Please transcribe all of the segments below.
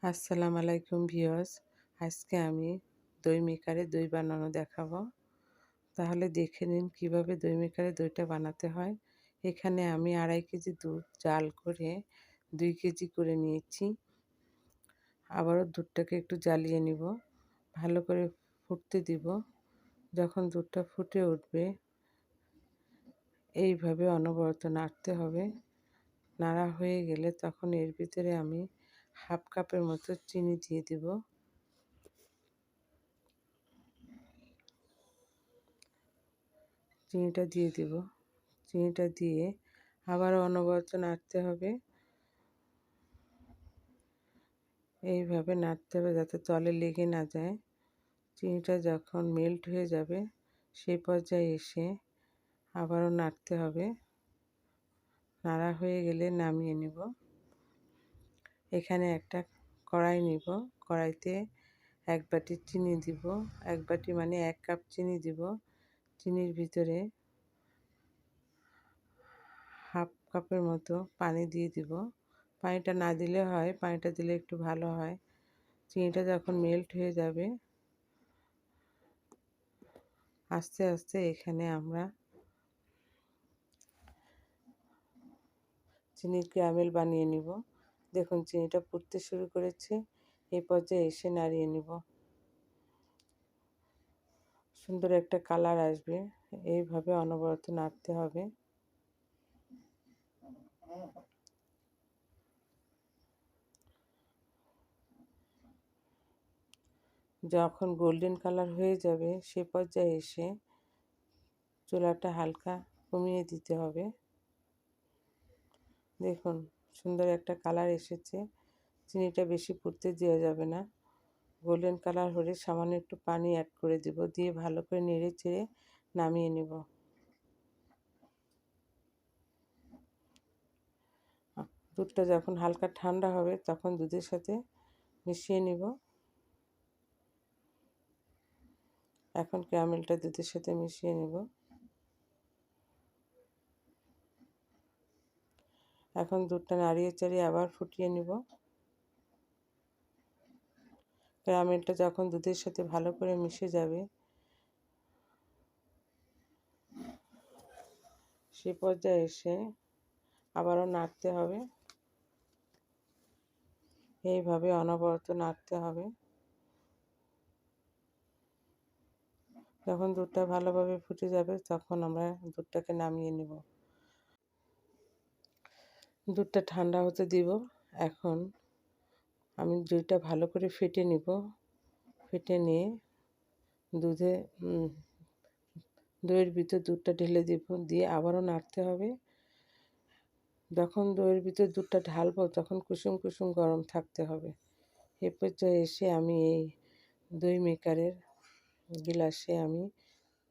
আসসালামু আলাইকুম ভিউয়ার্স। আজকে আমি দই মেকারে দই বানানো দেখাবো। তাহলে দেখে নিন কিভাবে দই মেকারে দইটা বানাতে হয়। এখানে আমি 2.5 কেজি দুধ জাল করে 2 কেজি করে নিয়েছি। আবারও দুধটাকে একটু জ্বালিয়ে নিব, ভালো করে ফুটতে দিব। যখন দুধটা ফুটে উঠবে এইভাবে অনবরত নাড়তে হবে। নাড়া হয়ে গেলে তখন এর ভিতরে আমি হাফ কাপের মতো চিনি দিয়ে দিব। চিনিটা দিয়ে দিব। চিনিটা দিয়ে আবারও অনবরত নাড়তে হবে। এইভাবে নাড়তে হবে যাতে তলে লেগে না যায়। চিনিটা যখন মেল্ট হয়ে যাবে সেই পর্যায়ে এসে আবারও নাড়তে হবে। নাড়া হয়ে গেলে নামিয়ে নেব। এখানে একটা কড়াই নিব। কড়াইতে 1 বাটি চিনি দিব। 1 বাটি মানে 1 কাপ চিনি দিব। চিনির ভিতরে হাফ কাপের মতো পানি দিয়ে দিব। পানিটা না দিলে হয়, পানিটা দিলে একটু ভালো হয়। চিনিটা যখন মেল্ট হয়ে যাবে আস্তে আস্তে এখানে আমরা চিনির ক্যারামেল বানিয়ে নিব। দেখুন চিনিটা ফুটতে শুরু করেছে। এই পর্যায়ে এসে নাড়িয়ে নিব। সুন্দর একটা কালার আসবে। এইভাবে অনবরত নাড়তে হবে। যখন গোল্ডেন কালার হয়ে যাবে সে পর্যায়ে এসে চুলাটা হালকা কমিয়ে দিতে হবে। দেখুন সুন্দর একটা কালার এসেছে। চিনিটা বেশি ফুটতে দেওয়া যাবে না। গোল্ডেন কালার হলে সামান্য একটু পানি অ্যাড করে দেব, দিয়ে ভালো করে নেড়ে চেড়ে নামিয়ে নেব। দুধটা যখন হালকা ঠান্ডা হবে তখন দুধের সাথে মিশিয়ে নেব। এখন ক্যারামেলটা দুধের সাথে মিশিয়ে নেব। এখন দুধটা নাড়িয়ে চাড়িয়ে আবার ফুটিয়ে নেব। ক্যারামেলটা যখন দুধের সাথে ভালো করে মিশে যাবে সে পর্যায়ে এসে আবারও নাড়তে হবে। এইভাবে অনবরত নাড়তে হবে। যখন দুধটা ভালোভাবে ফুটে যাবে তখন আমরা দুধটাকে নামিয়ে নেব। দুধটা ঠান্ডা হতে দিব। এখন আমি দইটা ভালো করে ফেটে নিব। ফেটে নিয়ে দুধে দইয়ের ভিতর দুধটা ঢেলে দেব, দিয়ে আবারও নাড়তে হবে। যখন দইয়ের ভিতর দুধটা ঢালবো তখন কুসুম কুসুম গরম থাকতে হবে। এ পর্যায়ে এসে আমি এই দই মেকারের গ্লাসে আমি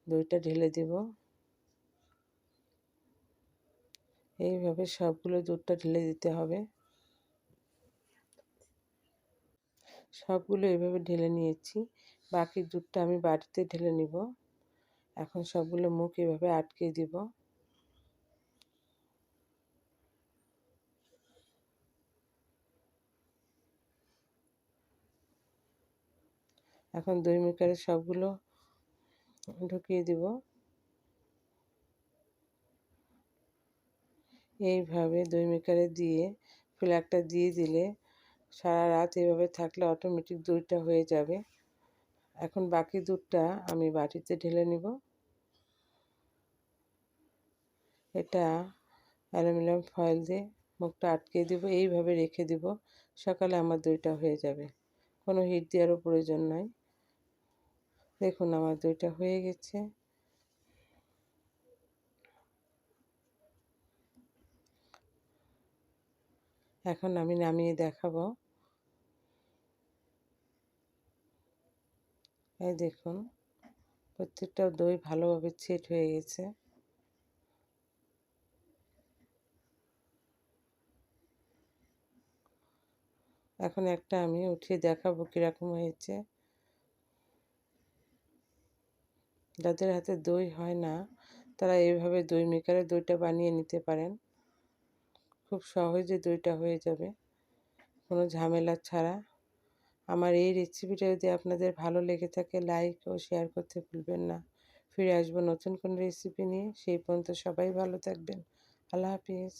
দইটা ঢেলে দেব। এইভাবে সবগুলো দুধটা ঢেলে দিতে হবে। সবগুলো এভাবে ঢেলে নিয়েছি। বাকি দুধটা আমি বাটিতে ঢেলে নিব। এখন সবগুলো মুখ এভাবে আটকে দিব। এখন দই মেকারে সবগুলো ঢুকিয়ে দিব। এইভাবে দই মেকারে দিয়ে প্লাগটা দিয়ে দিলে সারা রাত এভাবে থাকলে অটোমেটিক দইটা হয়ে যাবে। এখন বাকি দুধটা আমি বাটিতে ঢেলে নিব। এটা অ্যালুমিনিয়াম ফয়েল দিয়ে মুখটা আটকে দেব। এইভাবে রেখে দেব। সকালে আমার দইটা হয়ে যাবে। কোনো হিট দেওয়ারও প্রয়োজন নাই। দেখুন আমার দইটা হয়ে গেছে। এখন আমি নামিয়ে দেখাবো। এই দেখুন প্রত্যেকটা দই ভালোভাবে সেট হয়ে গেছে। এখন একটা আমি উঠিয়ে দেখাবো কীরকম হয়েছে। যাদের হাতে দই হয় না তারা এইভাবে দই মেকারে দইটা বানিয়ে নিতে পারেন। খুব সহজে দইটা হয়ে যাবে, কোনো ঝামেলা ছাড়া। আমার এই রেসিপিটা যদি আপনাদের ভালো লেগে থাকে লাইক ও শেয়ার করতে ভুলবেন না। ফিরে আসবো নতুন কোনো রেসিপি নিয়ে। সেই পর্যন্ত সবাই ভালো থাকবেন। আল্লাহ হাফিজ।